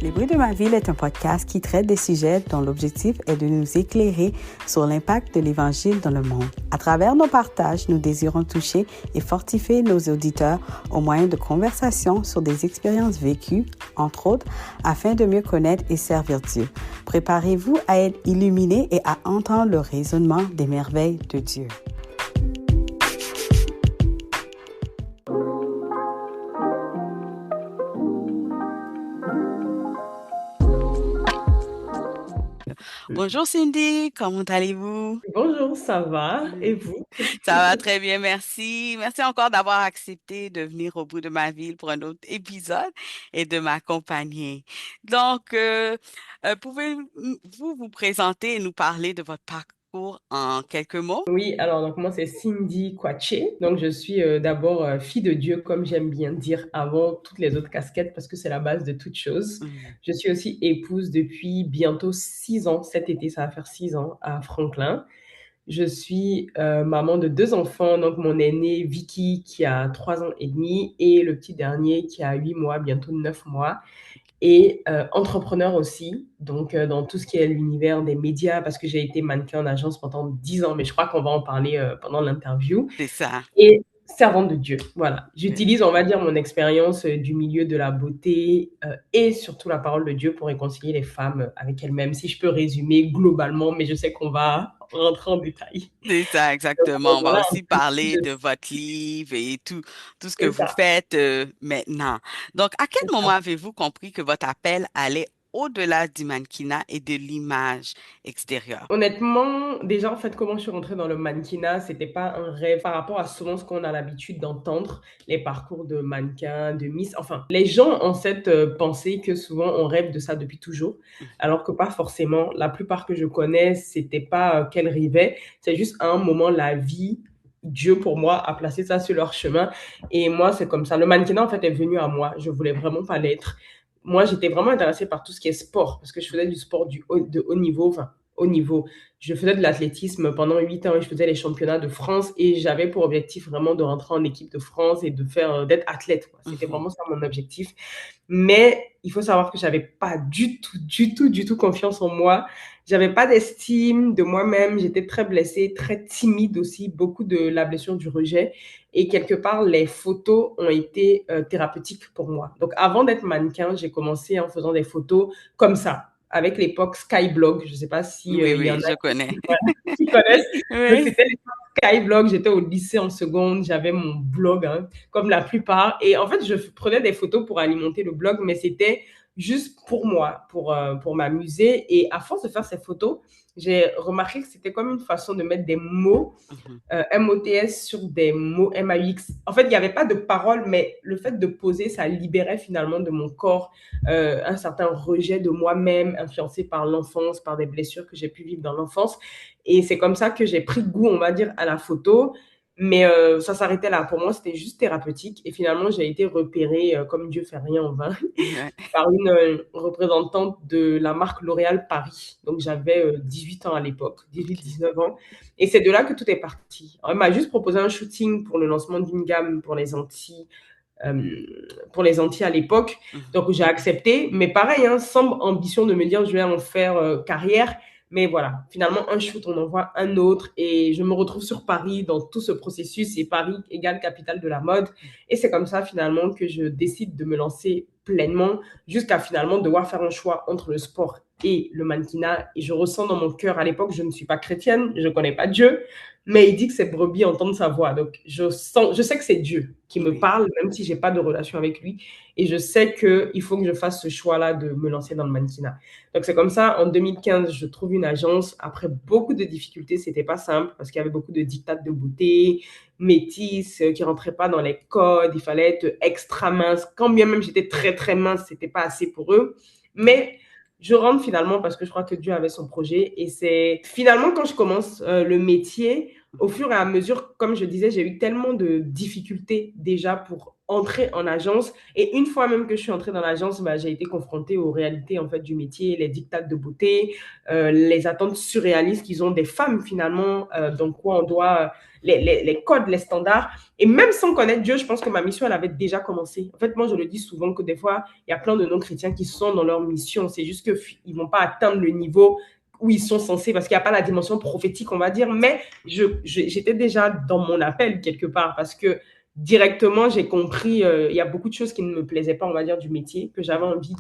Les bruits de ma ville est un podcast qui traite des sujets dont l'objectif est de nous éclairer sur l'impact de l'Évangile dans le monde. À travers nos partages, nous désirons toucher et fortifier nos auditeurs au moyen de conversations sur des expériences vécues, entre autres, afin de mieux connaître et servir Dieu. Préparez-vous à être illuminés et à entendre le raisonnement des merveilles de Dieu. Bonjour Cindy, comment allez-vous? Bonjour, ça va? Et vous? Ça va très bien, merci. Merci encore d'avoir accepté de venir au bout de ma ville pour un autre épisode et de m'accompagner. Donc, pouvez-vous vous présenter et nous parler de votre parcours en quelques mots? Oui, alors donc moi c'est Cindy Kwache. Donc je suis d'abord fille de Dieu, comme j'aime bien dire, avant toutes les autres casquettes, parce que c'est la base de toute chose. Mhm. Je suis aussi épouse depuis bientôt 6 ans. Cet été, ça va faire 6 ans à Franklin. Je suis maman de 2 enfants, donc mon aîné Vicky qui a 3 ans et demi et le petit dernier qui a 8 mois, bientôt 9 mois. Et entrepreneur aussi, donc dans tout ce qui est l'univers des médias, parce que j'ai été mannequin en agence pendant 10 ans, mais je crois qu'on va en parler pendant l'interview. C'est ça. Et servante de Dieu, voilà. Oui. J'utilise, on va dire, mon expérience du milieu de la beauté et surtout la parole de Dieu pour réconcilier les femmes avec elles-mêmes, si je peux résumer globalement, mais je sais qu'on va rentrer en détail. C'est ça, Donc, exactement. On va voilà un aussi peu qui parler je de suis. votre livre et tout ce que C'est vous ça, faites maintenant. Donc, à quel c'est moment ça. avez-vous compris que votre appel allait au-delà du mannequinat et de l'image extérieure? Honnêtement, déjà, en fait, comment je suis rentrée dans le mannequinat, c'était pas un rêve par rapport à souvent ce qu'on a l'habitude d'entendre, les parcours de mannequins, de Miss. Enfin, les gens ont cette pensée que souvent on rêve de ça depuis toujours, alors que pas forcément. La plupart que je connais, c'était pas qu'elles rêvaient, c'est juste à un moment, la vie, Dieu pour moi a placé ça sur leur chemin. Et moi, c'est comme ça. Le mannequinat, en fait, est venu à moi. Je voulais vraiment pas l'être. Moi, j'étais vraiment intéressée par tout ce qui est sport, parce que je faisais du sport de haut niveau, enfin, haut niveau. Je faisais de l'athlétisme pendant 8 ans et je faisais les championnats de France et j'avais pour objectif vraiment de rentrer en équipe de France et de faire, d'être athlète, quoi. C'était Mhm. vraiment ça mon objectif. Mais il faut savoir que j'avais pas du tout confiance en moi. J'avais pas d'estime de moi-même. J'étais très blessée, très timide aussi, beaucoup de la blessure du rejet. Et quelque part, les photos ont été thérapeutiques pour moi. Donc, avant d'être mannequin, j'ai commencé en faisant des photos comme ça, avec l'époque Skyblog. Je ne sais pas si Oui, il y en oui, a je connais. voilà, qui connaissent. Donc, Oui. c'était l'époque Skyblog. J'étais au lycée en seconde. J'avais mon blog, hein, comme la plupart. Et en fait, je prenais des photos pour alimenter le blog, mais c'était juste pour moi, pour m'amuser. Et à force de faire ces photos, j'ai remarqué que c'était comme une façon de mettre des mots Mhm. MOTS sur des mots MAUX. En fait, il n'y avait pas de parole, mais le fait de poser, ça libérait finalement de mon corps un certain rejet de moi-même, influencé par l'enfance, par des blessures que j'ai pu vivre dans l'enfance. Et c'est comme ça que j'ai pris goût, on va dire, à la photo. Mais ça s'arrêtait là. Pour moi, c'était juste thérapeutique. Et finalement, j'ai été repérée, comme Dieu fait rien en vain, Ouais. par une représentante de la marque L'Oréal Paris. Donc, j'avais 18 ans à l'époque, OK. 18-19 ans. Et c'est de là que tout est parti. Alors, elle m'a juste proposé un shooting pour le lancement d'une gamme euh, pour les Antilles à l'époque. Mhm. Donc, j'ai accepté. Mais pareil, hein, sans ambition de me dire je vais en faire carrière. Mais voilà, finalement, un shoot, on en voit un autre. Et je me retrouve sur Paris dans tout ce processus. Et Paris égale capitale de la mode. Et c'est comme ça, finalement, que je décide de me lancer pleinement jusqu'à finalement devoir faire un choix entre le sport et le mannequinat. Et je ressens dans mon cœur, à l'époque, je ne suis pas chrétienne, je ne connais pas Dieu, mais il dit que ses brebis entendent sa voix. Donc, je sais que c'est Dieu qui me Oui. parle, même si je n'ai pas de relation avec lui. Et je sais qu'il faut que je fasse ce choix-là de me lancer dans le mannequinat. Donc, c'est comme ça, en 2015, je trouve une agence. Après beaucoup de difficultés, c'était pas simple parce qu'il y avait beaucoup de dictates de beauté, métis, qui rentraient pas dans les codes. Il fallait être extra mince. Quand bien même j'étais très, très mince, c'était pas assez pour eux. Mais je rentre finalement parce que je crois que Dieu avait son projet. Et c'est finalement quand je commence le métier, au fur et à mesure, comme je disais, j'ai eu tellement de difficultés déjà pour entrer en agence. Et une fois même que je suis entrée dans l'agence, bah, j'ai été confrontée aux réalités en fait du métier, les dictats de beauté, les attentes surréalistes qu'ils ont des femmes finalement, donc quoi on doit, les codes, les standards. Et même sans connaître Dieu, je pense que ma mission, elle avait déjà commencé. En fait, moi, je le dis souvent que des fois, il y a plein de non-chrétiens qui sont dans leur mission. C'est juste qu'ils ne vont pas atteindre le niveau où ils sont censés, parce qu'il n'y a pas la dimension prophétique, on va dire, mais j'étais déjà dans mon appel quelque part, parce que directement, j'ai compris, il y a beaucoup de choses qui ne me plaisaient pas, on va dire, du métier, que j'avais envie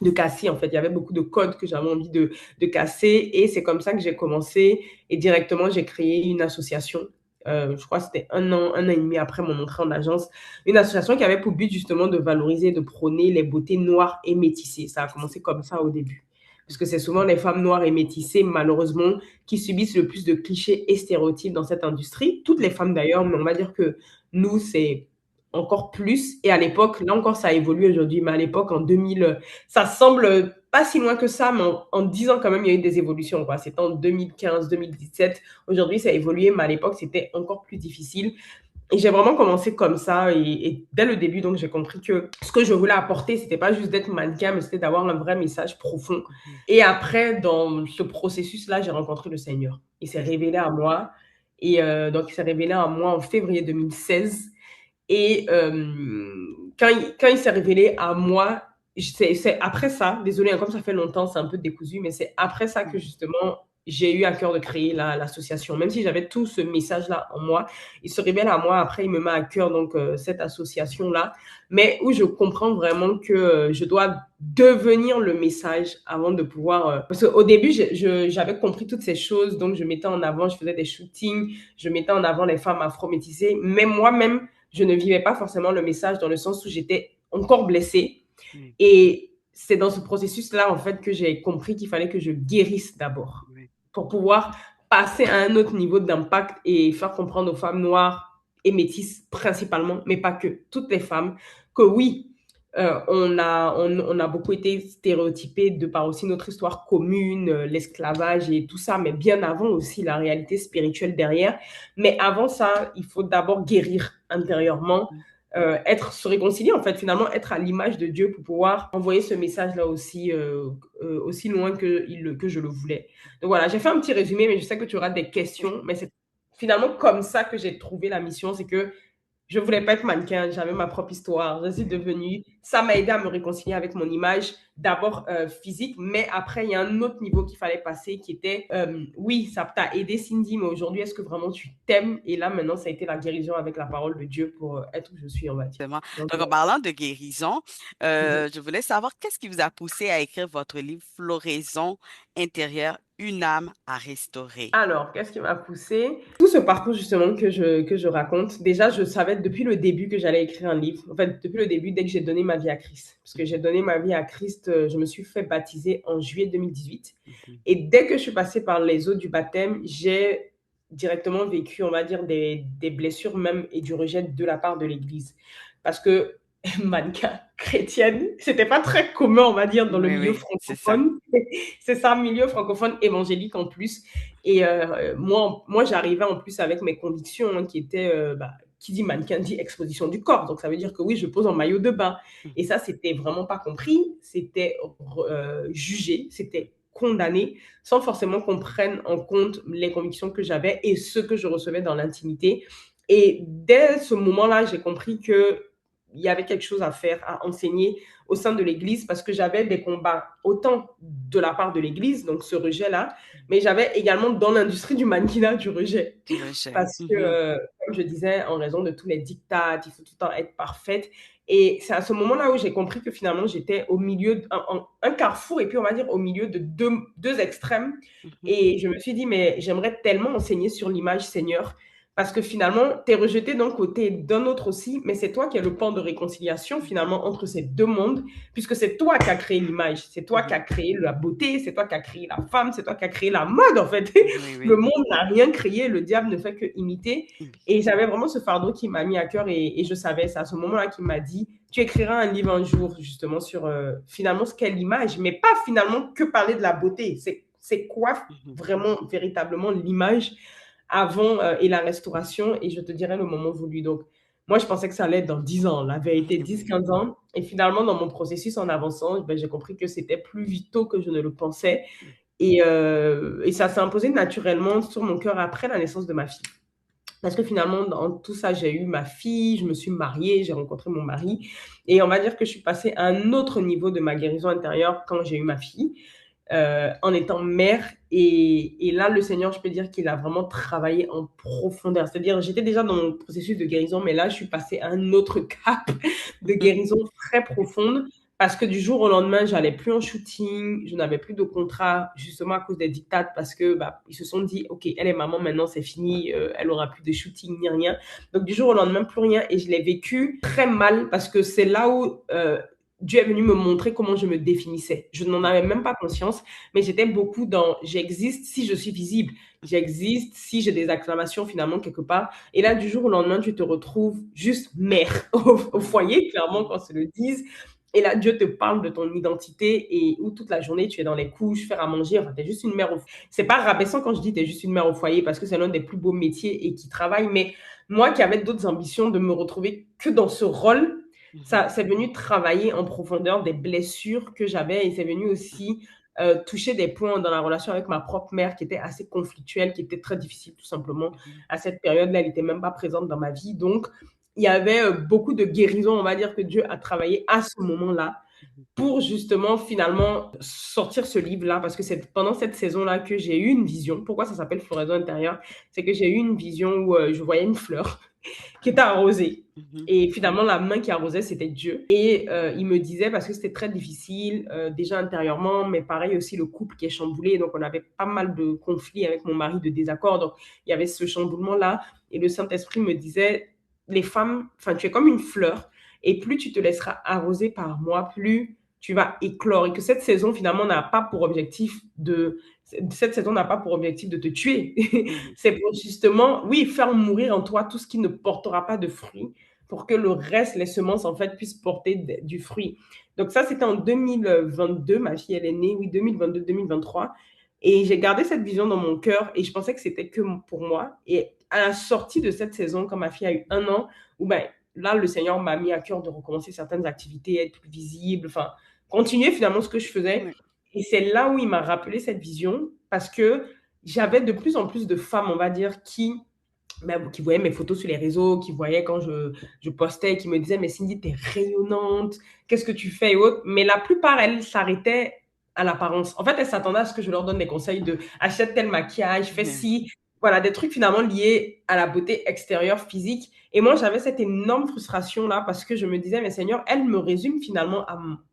de casser, en fait. Il y avait beaucoup de codes que j'avais envie de casser, et c'est comme ça que j'ai commencé, et directement, j'ai créé une association. Je crois que c'était un an et demi après mon entrée en agence, une association qui avait pour but justement de valoriser et de prôner les beautés noires et métissées. Ça a commencé comme ça au début. Parce que c'est souvent les femmes noires et métissées, malheureusement, qui subissent le plus de clichés et stéréotypes dans cette industrie. Toutes les femmes d'ailleurs, mais on va dire que nous, c'est encore plus. Et à l'époque, là encore, ça a évolué aujourd'hui, mais à l'époque, en 2000, ça semble pas si loin que ça, mais en 10 ans quand même, il y a eu des évolutions. C'était en 2015, 2017. Aujourd'hui, ça a évolué, mais à l'époque, c'était encore plus difficile. Et j'ai vraiment commencé comme ça. Et dès le début, donc, j'ai compris que ce que je voulais apporter, c'était pas juste d'être mannequin, mais c'était d'avoir un vrai message profond. Et après, dans ce processus-là, j'ai rencontré le Seigneur. Il s'est révélé à moi. Et donc, il s'est révélé à moi en février 2016. Et quand il s'est révélé à moi, c'est après ça, désolé, comme ça fait longtemps, c'est un peu décousu, mais c'est après ça que justement, j'ai eu à cœur de créer l'association. Même si j'avais tout ce message-là en moi, il se révèle à moi, après il me met à cœur donc cette association-là, mais où je comprends vraiment que je dois devenir le message avant de pouvoir... parce qu'au début, j'avais compris toutes ces choses, donc je mettais en avant, je faisais des shootings, je mettais en avant les femmes afro-métissées, mais moi-même, je ne vivais pas forcément le message dans le sens où j'étais encore blessée. Et c'est dans ce processus-là, en fait, que j'ai compris qu'il fallait que je guérisse d'abord pour pouvoir passer à un autre niveau d'impact et faire comprendre aux femmes noires et métisses principalement, mais pas que, toutes les femmes, que oui, on a beaucoup été stéréotypés de par aussi notre histoire commune, l'esclavage et tout ça, mais bien avant aussi la réalité spirituelle derrière. Mais avant ça, il faut d'abord guérir intérieurement, se réconcilier, en fait, finalement, être à l'image de Dieu pour pouvoir envoyer ce message-là aussi loin que je le voulais. Donc voilà, j'ai fait un petit résumé, mais je sais que tu auras des questions, mais c'est finalement comme ça que j'ai trouvé la mission, c'est que je ne voulais pas être mannequin, j'avais ma propre histoire. Je suis devenue, ça m'a aidé à me réconcilier avec mon image, d'abord physique, mais après, il y a un autre niveau qu'il fallait passer qui était, oui, ça t'a aidé Cindy, mais aujourd'hui, est-ce que vraiment tu t'aimes? Et là, maintenant, ça a été la guérison avec la parole de Dieu pour être où je suis, on va dire. Donc, en parlant de guérison, je voulais savoir qu'est-ce qui vous a poussé à écrire votre livre Floraison intérieure, une âme à restaurer. Alors, qu'est-ce qui m'a poussée? Tout ce parcours justement que je raconte, déjà, je savais depuis le début que j'allais écrire un livre. En fait, depuis le début, dès que j'ai donné ma vie à Christ. Parce que j'ai donné ma vie à Christ, je me suis fait baptiser en juillet 2018. Et dès que je suis passée par les eaux du baptême, j'ai directement vécu, on va dire, des blessures même et du rejet de la part de l'Église. Parce que mannequin chrétienne, c'était pas très commun, on va dire, dans le milieu francophone. C'est ça, milieu francophone évangélique en plus. Et moi, j'arrivais en plus avec mes convictions qui étaient, qui dit mannequin dit exposition du corps. Donc, ça veut dire que oui, je pose en maillot de bain. Et ça, c'était vraiment pas compris. C'était jugé, c'était condamné, sans forcément qu'on prenne en compte les convictions que j'avais et ce que je recevais dans l'intimité. Et dès ce moment-là, j'ai compris que il y avait quelque chose à faire, à enseigner au sein de l'Église parce que j'avais des combats autant de la part de l'Église, donc ce rejet-là, mais j'avais également dans l'industrie du mannequinat du rejet. Parce que, comme je disais, en raison de tous les dictats, il faut tout le temps être parfaite. Et c'est à ce moment-là où j'ai compris que finalement, j'étais au milieu, un carrefour, et puis on va dire au milieu de deux extrêmes. Et je me suis dit, mais j'aimerais tellement enseigner sur l'image Seigneur. Parce que finalement, tu es rejeté d'un côté et d'un autre aussi, mais c'est toi qui es le pan de réconciliation finalement entre ces deux mondes, puisque c'est toi qui as créé l'image, c'est toi qui as créé la beauté, c'est toi qui as créé la femme, c'est toi qui as créé la mode en fait. Le monde n'a rien créé, le diable ne fait que imiter. Et j'avais vraiment ce fardeau qui m'a mis à cœur et je savais, c'est à ce moment-là qu'il m'a dit, tu écriras un livre un jour justement sur finalement ce qu'est l'image, mais pas finalement que parler de la beauté, c'est quoi vraiment, véritablement l'image avant et la restauration, et je te dirai le moment voulu. Donc, moi, je pensais que ça allait être dans 10 ans, la vérité, 10-15 ans. Et finalement, dans mon processus en avançant, ben, j'ai compris que c'était plus vite que je ne le pensais. Et ça s'est imposé naturellement sur mon cœur après la naissance de ma fille. Parce que finalement, dans tout ça, j'ai eu ma fille, je me suis mariée, j'ai rencontré mon mari. Et on va dire que je suis passée à un autre niveau de ma guérison intérieure quand j'ai eu ma fille, en étant mère. Et là, le Seigneur, je peux dire qu'il a vraiment travaillé en profondeur. C'est-à-dire, j'étais déjà dans mon processus de guérison, mais là, je suis passée à un autre cap de guérison très profonde. Parce que du jour au lendemain, j'allais plus en shooting, je n'avais plus de contrat, justement à cause des dictates, parce que ils se sont dit, OK, elle est maman, maintenant c'est fini, elle aura plus de shooting ni rien. Donc du jour au lendemain, plus rien. Et je l'ai vécu très mal, parce que c'est là où Dieu est venu me montrer comment je me définissais. Je n'en avais même pas conscience, mais j'étais beaucoup dans j'existe si je suis visible. J'existe si j'ai des acclamations finalement quelque part. Et là, du jour au lendemain, tu te retrouves juste mère au foyer, clairement, qu'on se le dise. Et là, Dieu te parle de ton identité et où toute la journée, tu es dans les couches, faire à manger. Enfin, tu es juste une mère au foyer. C'est pas rabaissant quand je dis tu es juste une mère au foyer parce que c'est l'un des plus beaux métiers et qui travaille. Mais moi qui avais d'autres ambitions de me retrouver que dans ce rôle, ça, c'est venu travailler en profondeur des blessures que j'avais et c'est venu aussi toucher des points dans la relation avec ma propre mère qui était assez conflictuelle, qui était très difficile tout simplement. À cette période-là, elle n'était même pas présente dans ma vie. Donc, il y avait beaucoup de guérison, on va dire, que Dieu a travaillé à ce moment-là pour justement finalement sortir ce livre-là, parce que c'est pendant cette saison-là que j'ai eu une vision. Pourquoi ça s'appelle Floraison intérieure? C'est que j'ai eu une vision où je voyais une fleur qui était arrosée. Et finalement, la main qui arrosait, c'était Dieu. Et il me disait, parce que c'était très difficile, déjà intérieurement, mais pareil aussi le couple qui est chamboulé. Donc, on avait pas mal de conflits avec mon mari, de désaccords. Donc, il y avait ce chamboulement-là. Et le Saint-Esprit me disait, les femmes, enfin, tu es comme une fleur. Et plus tu te laisseras arroser par moi, plus tu vas éclore. Et que cette saison, finalement, n'a pas pour objectif de... Cette saison n'a pas pour objectif de te tuer. C'est pour justement, oui, faire mourir en toi tout ce qui ne portera pas de fruits pour que le reste, les semences, en fait, puissent porter du fruit. Donc ça, c'était en 2022. Ma fille, elle est née, oui, 2022-2023. Et j'ai gardé cette vision dans mon cœur et je pensais que c'était que pour moi. Et à la sortie de cette saison, quand ma fille a eu 1 an, où là, le Seigneur m'a mis à cœur de recommencer certaines activités, être plus visible, enfin, continuer finalement ce que je faisais. Oui. Et c'est là où il m'a rappelé cette vision parce que j'avais de plus en plus de femmes, on va dire, qui voyaient mes photos sur les réseaux, qui voyaient quand je postais, qui me disaient « Mais Cindy, t'es rayonnante, qu'est-ce que tu fais ?» et autres. Mais la plupart, elles s'arrêtaient à l'apparence. En fait, elles s'attendaient à ce que je leur donne des conseils de « Achète tel maquillage, fais ci ». Voilà, des trucs finalement liés à la beauté extérieure, physique. Et moi, j'avais cette énorme frustration-là parce que je me disais « Mais Seigneur, elle me résume finalement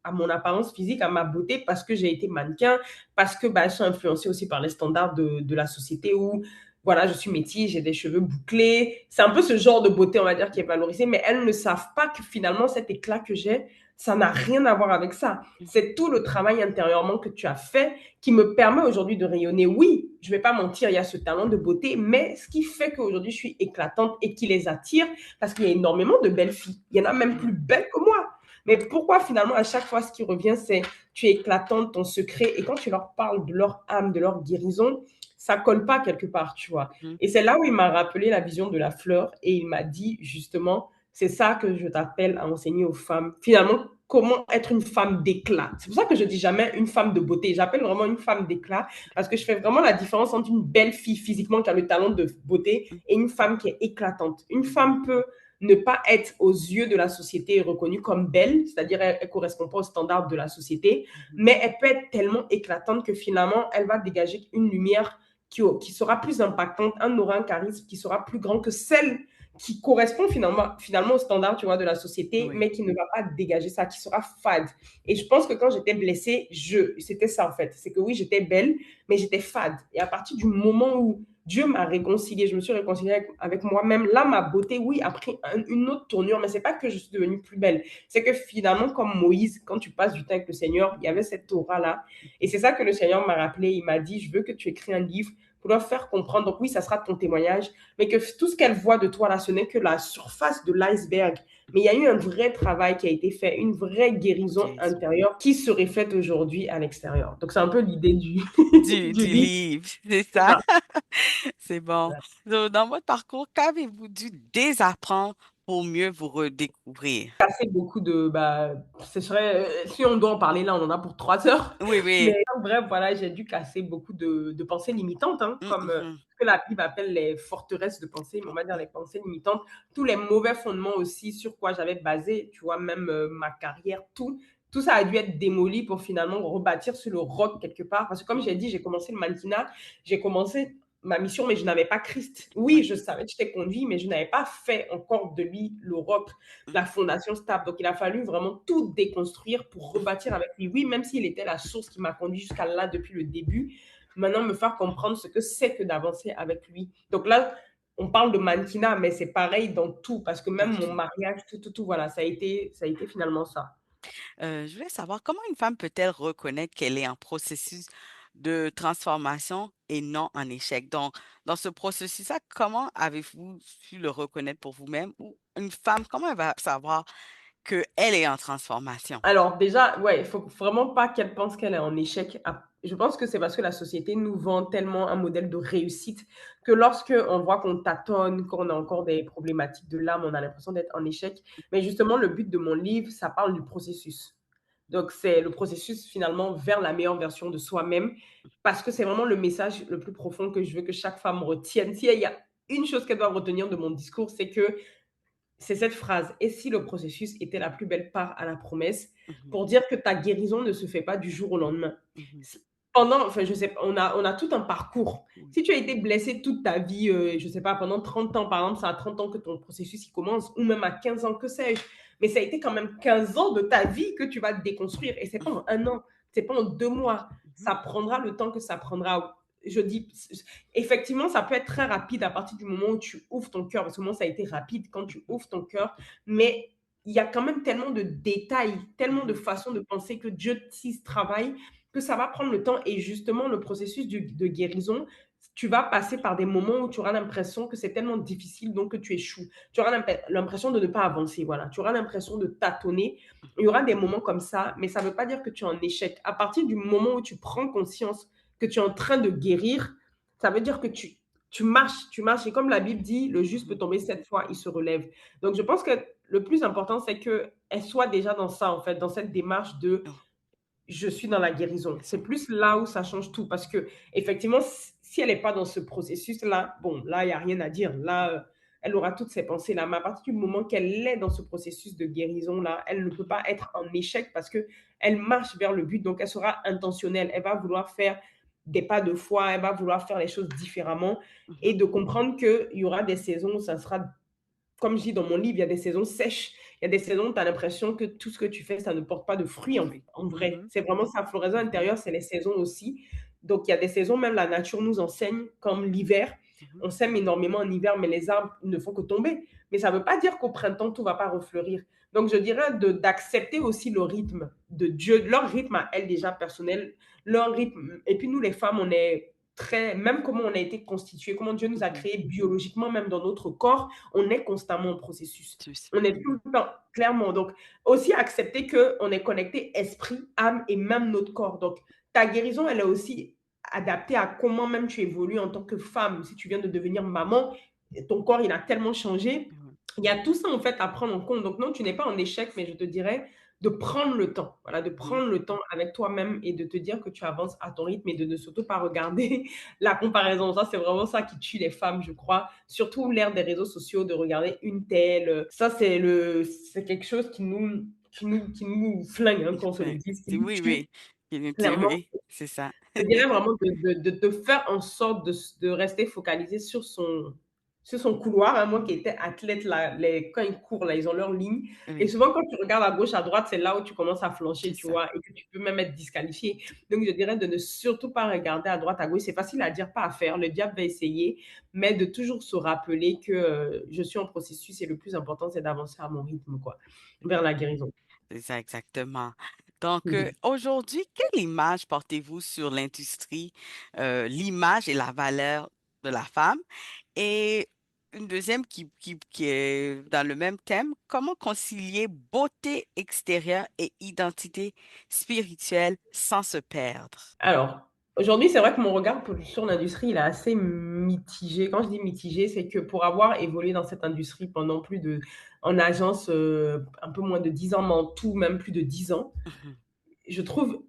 à mon apparence physique, à ma beauté parce que j'ai été mannequin, parce que je suis influencée aussi par les standards de la société où voilà, je suis métisse, j'ai des cheveux bouclés. C'est un peu ce genre de beauté, on va dire, qui est valorisé, mais elles ne savent pas que finalement, cet éclat que j'ai, ça n'a rien à voir avec ça. C'est tout le travail intérieurement que tu as fait qui me permet aujourd'hui de rayonner. Oui, je ne vais pas mentir, il y a ce talent de beauté, mais ce qui fait qu'aujourd'hui, je suis éclatante et qui les attire, parce qu'il y a énormément de belles filles. Il y en a même plus belles que moi. Mais pourquoi finalement, à chaque fois, ce qui revient, c'est tu es éclatante, ton secret, et quand tu leur parles de leur âme, de leur guérison, ça colle pas quelque part, tu vois. Et c'est là où il m'a rappelé la vision de la fleur et il m'a dit justement, c'est ça que je t'appelle à enseigner aux femmes. Finalement, comment être une femme d'éclat. C'est pour ça que je dis jamais une femme de beauté. J'appelle vraiment une femme d'éclat parce que je fais vraiment la différence entre une belle fille physiquement qui a le talent de beauté et une femme qui est éclatante. Une femme peut ne pas être aux yeux de la société reconnue comme belle, c'est-à-dire elle ne correspond pas aux standards de la société, mais elle peut être tellement éclatante que finalement, elle va dégager une lumière qui sera plus impactante, un aura, un charisme qui sera plus grand que celle qui correspond finalement au standard, tu vois, de la société, mais qui ne va pas dégager ça, qui sera fade. Et je pense que quand j'étais blessée, c'était ça en fait. C'est que oui, j'étais belle, mais j'étais fade. Et à partir du moment où Dieu m'a réconciliée, je me suis réconciliée avec moi-même, là, ma beauté, oui, a pris une autre tournure, mais c'est pas que je suis devenue plus belle. C'est que finalement, comme Moïse, quand tu passes du temps avec le Seigneur, il y avait cette aura-là. Et c'est ça que le Seigneur m'a rappelé. Il m'a dit, je veux que tu écris un livre pour leur faire comprendre. Donc oui, ça sera ton témoignage, mais que tout ce qu'elle voit de toi là, ce n'est que la surface de l'iceberg. Mais il y a eu un vrai travail qui a été fait, une vraie guérison Guérison. intérieure qui serait faite aujourd'hui à l'extérieur. Donc, c'est un peu l'idée du, du Du livre. livre, c'est C'est ça? ça. C'est bon. Donc, dans votre parcours, qu'avez-vous dû désapprendre pour mieux vous redécouvrir? Casser beaucoup de, bah, ce serait, si on doit en parler là, on en a pour 3 heures. Oui, Mais oui. en bref, voilà, j'ai dû casser beaucoup de pensées limitantes, hein, comme Mhm, ce que la Bible appelle les forteresses de pensée, mais on va dire les pensées limitantes, tous les mauvais fondements aussi sur quoi j'avais basé, tu vois, même ma carrière, tout ça a dû être démoli pour finalement rebâtir sur le roc quelque part. Parce que comme j'ai dit, j'ai commencé le mannequinat, j'ai commencé ma mission, mais je n'avais pas Christ. Oui, oui. je savais que j'étais conduit, mais je n'avais pas fait encore de lui le roc, la Mhm, fondation stable. Donc, il a fallu vraiment tout déconstruire pour mhm, rebâtir avec lui. Oui, même s'il était la source qui m'a conduit jusqu'à là depuis le début, maintenant me faire comprendre ce que c'est que d'avancer avec lui. Donc là, on parle de mannequinat, mais c'est pareil dans tout, parce que même mon parfait. mariage, tout, voilà, ça a été finalement ça. Je voulais savoir comment une femme peut-elle reconnaître qu'elle est en processus de transformation et non en échec. Donc, dans ce processus-là, comment avez-vous su le reconnaître pour vous-même ou une femme, comment elle va savoir qu'elle est en transformation? Alors déjà, ouais, il faut vraiment pas qu'elle pense qu'elle est en échec. Je pense que c'est parce que la société nous vend tellement un modèle de réussite que lorsque on voit qu'on tâtonne, qu'on a encore des problématiques de l'âme, on a l'impression d'être en échec. Mais justement, le but de mon livre, ça parle du processus. Donc, c'est le processus finalement vers la meilleure version de soi-même parce que c'est vraiment le message le plus profond que je veux que chaque femme retienne. S'il y a une chose qu'elle doit retenir de mon discours, c'est cette phrase: «Et si le processus était la plus belle part à la promesse?» Mhm, pour dire que ta guérison ne se fait pas du jour au lendemain. mhm, C Pendant enfin, je sais pas, on a tout un parcours. oui, Si tu as été blessé toute ta vie, je sais pas, pendant 30 ans, par exemple, c'est à 30 ans que ton processus, il commence ou même à 15 ans, que sais-je. Mais ça a été quand même 15 ans de ta vie que tu vas te déconstruire et c'est pas en 1 an, c'est pas en 2 mois. mhm, Ça prendra le temps que ça prendra. Je dis effectivement, ça peut être très rapide à partir du moment où tu ouvres ton cœur, parce que moi, ça a été rapide quand tu mhm, ouvres ton cœur, mais il y a quand même tellement de détails, tellement de mhm, façons de penser que Dieu t'y travaille, que ça va prendre le temps. Et justement, le processus de guérison, tu vas passer par des moments où tu auras l'impression que c'est tellement difficile, donc que tu échoues. Tu auras l'impression de ne pas avancer, voilà. Tu auras l'impression de tâtonner. Il y aura des moments comme ça, mais ça ne veut pas dire que tu es en échec. À partir du moment où tu prends conscience que tu es en train de guérir, ça veut dire que tu marches, tu marches. Et comme la Bible dit, le juste peut mhm, tomber 7 fois, il se relève. Donc, je pense que le plus important, c'est qu'elle soit déjà dans ça, en fait, dans cette démarche de oh, je suis dans la guérison. C'est raison. plus là où ça change tout. Parce que, effectivement, si elle n'est pas dans ce processus-là, bon, là, il n'y a rien à dire. Là, elle aura toutes ces pensées-là. Mais à partir du moment qu'elle est dans ce processus de guérison-là, elle ne peut Mhm, pas être en échec parce qu'elle marche vers le but. Donc, elle sera intentionnelle. Elle va vouloir faire des pas de foi. Elle va vouloir faire les choses différemment et mhm, de comprendre qu'il y aura des saisons où ça sera comme je dis dans mon livre, il y a des saisons sèches. Il y a des saisons où tu as l'impression que tout ce que tu fais, ça ne porte pas de fruits oui. en vrai. Mhm, C'est vraiment sa floraison mhm, intérieure, c'est les saisons aussi. Donc, il y a des saisons, même la nature nous enseigne, comme l'hiver. mhm, On sème énormément en hiver, mais les arbres ne font que tomber. Mais ça ne veut pas dire qu'au printemps, tout ne va pas refleurir. Donc, je dirais d'accepter aussi le rythme de Dieu, leur rythme à elles déjà personnel, leur rythme. Et puis, nous, les femmes, on est très, même comment on a été constitués, comment Dieu nous a mhm. créés biologiquement, même dans notre corps, on est constamment en processus. On est tout Mhm, le temps, clairement. Donc, aussi accepter qu'on est connecté esprit, âme et même notre corps. Donc, ta guérison, elle est aussi adaptée à comment même tu évolues en tant que femme. Si tu viens de devenir maman, ton corps, il a tellement changé. mhm, Il y a tout ça, en fait, à prendre en compte. Donc, non, tu n'es pas en échec, mais je te dirais de prendre le temps. Voilà, de mhm. prendre le temps avec toi-même et de te dire que tu avances à ton rythme et de ne surtout pas regarder la comparaison. Ça, c'est vraiment ça qui tue les femmes, je crois. Surtout l'ère des réseaux sociaux, de regarder une telle. Ça, c'est quelque chose qui nous flingue, hein, qu'on se le Ouais. dise, qui nous Oui, tue, oui. Qui nous tue, clairement. oui, c'est ça. Je dirais vraiment de te faire en sorte de rester focalisé sur son couloir. Hein. Moi qui étais athlète, là, quand ils courent, là, ils ont leur ligne. Et Oui, souvent, quand tu regardes à gauche, à droite, c'est là où tu commences à flancher, c'est tu ça. vois, et que tu peux même être disqualifié. Donc, je dirais de ne surtout pas regarder à droite, à gauche. C'est facile à dire, pas à faire. Le diable va essayer, mais de toujours se rappeler que je suis en processus et le plus important, c'est d'avancer à mon rythme, quoi, vers la guérison. C'est ça, exactement. Donc, Mhm. aujourd'hui, quelle image portez-vous sur l'industrie, l'image et la valeur de la femme? Et une deuxième qui est dans le même thème. Comment concilier beauté extérieure et identité spirituelle sans se perdre? Alors, aujourd'hui, c'est vrai que mon regard sur l'industrie, il est assez mitigé. Quand je dis mitigé, c'est que pour avoir évolué dans cette industrie pendant en agence, un peu moins de 10 ans, mais en tout, même plus de 10 ans, Mhm, je trouve,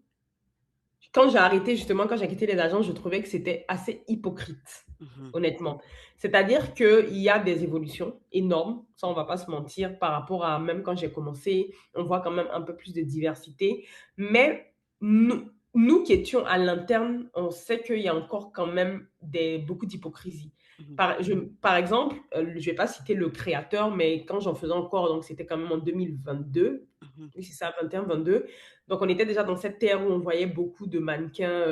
quand j'ai arrêté, justement, quand j'ai quitté les agences, je trouvais que c'était assez hypocrite, mhm, honnêtement. C'est-à-dire qu'il y a des évolutions énormes, ça, on va pas se mentir, par rapport à même quand j'ai commencé, on voit quand même un peu plus de diversité. Mais nous qui étions à l'interne, on sait qu'il y a encore quand même beaucoup d'hypocrisie. mhm, Par exemple, je ne vais pas citer le créateur, mais quand j'en faisais encore, donc c'était quand même en 2022, mhm, oui, c'est ça, 21-22. Donc, on était déjà dans cette ère où on voyait beaucoup de mannequins,